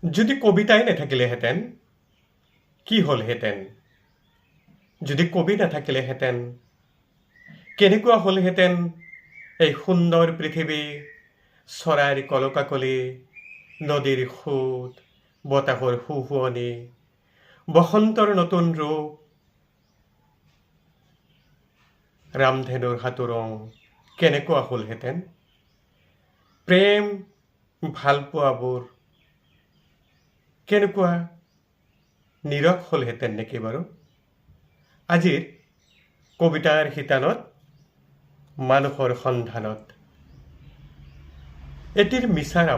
যদি কবিতাই নাথাকিলেহেঁতেন কি হ'লহেঁতেন? যদি কবি নাথাকিলেহেঁতেন কেনেকুৱা হ'লহেঁতেন এই সুন্দৰ পৃথিৱী, চৰাইৰ কলকাকলি, নদীৰ সোঁত, বতাহৰ সুহুৱনি, বসন্তৰ নতুন ৰূপ, ৰামধেনুৰ হাতোৰং কেনেকুৱা হ'লহেঁতেন? প্ৰেম ভালপোৱাবোৰ কেনেকুৱা নীৰৱ হ'লহেঁতেন নেকি বাৰু? আজিৰ কবিতাৰ শিতানত মানুহৰ সন্ধানত, এটি মিছাৰ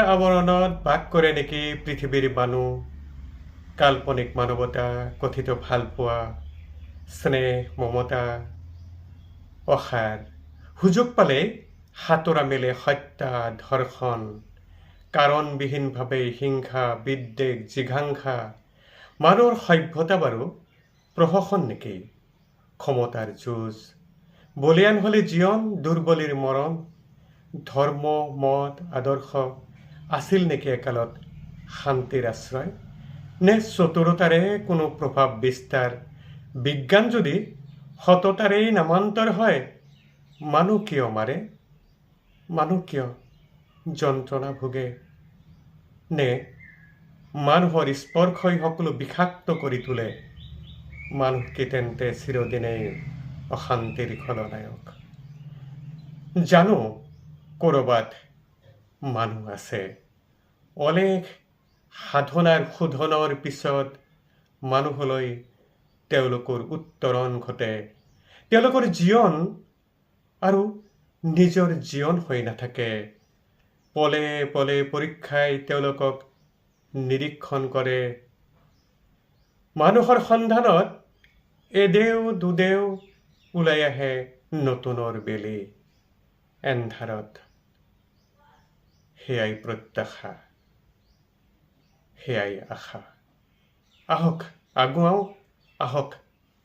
আৱৰণত বাস কৰে নেকি পৃথিৱীৰ মানুহ, কাল্পনিক মানৱতা, কথিত ভালপোৱা, স্নেহ, মমতা, অসাৰ, সুযোগ পালে হাতোৰা মেলে হত্যা, ধৰ্ষণ, কাৰণবিহীনভাৱে হিংসা, বিদ্বেষ, জিঘাংসা। মানুহৰ সভ্যতা বাৰু প্ৰহসন নেকি? ক্ষমতাৰ যুঁজ, বলিয়ান হলে জীৱন, দুৰ্বলীৰ মৰণ, ধৰ্ম, মত, আদৰ্শ আছিল নেকি একালত শান্তিৰ আশ্ৰয়? নে চতুৰতাৰে কোনো প্ৰভাৱ বিস্তাৰ? বিজ্ঞান যদি সততাৰেই নামান্তৰ হয়, মানুহ কিয় মাৰে? মানুহ কিয় যন্ত্ৰণা ভোগে? নে মানুহৰ স্পৰ্শই সকলো বিষাক্ত কৰি তোলে? মানুহ কি তেন্তে চিৰদিনেই অশান্তিৰ খলনায়ক? জানো ক'ৰবাত মানুহ আছে, অলেখ সাধনাৰ শোধনৰ পিছত মানুহলৈ তেওঁলোকৰ উত্তৰণ ঘটে। তেওঁলোকৰ জীৱন আৰু নিজৰ জীৱন হৈ নাথাকে। পলে পলে পৰীক্ষাই তেওঁলোকক নিৰীক্ষণ কৰে। মানুহৰ সন্ধানত এদেও দুদেও ওলাই আহে নতুনৰ বেলি। এন্ধাৰত সেয়াই প্ৰত্যাশা, সেয়াই আশা। আহক আগুৱাওঁ, আহক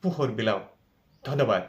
পোহৰ বিলাওঁ। ধন্যবাদ।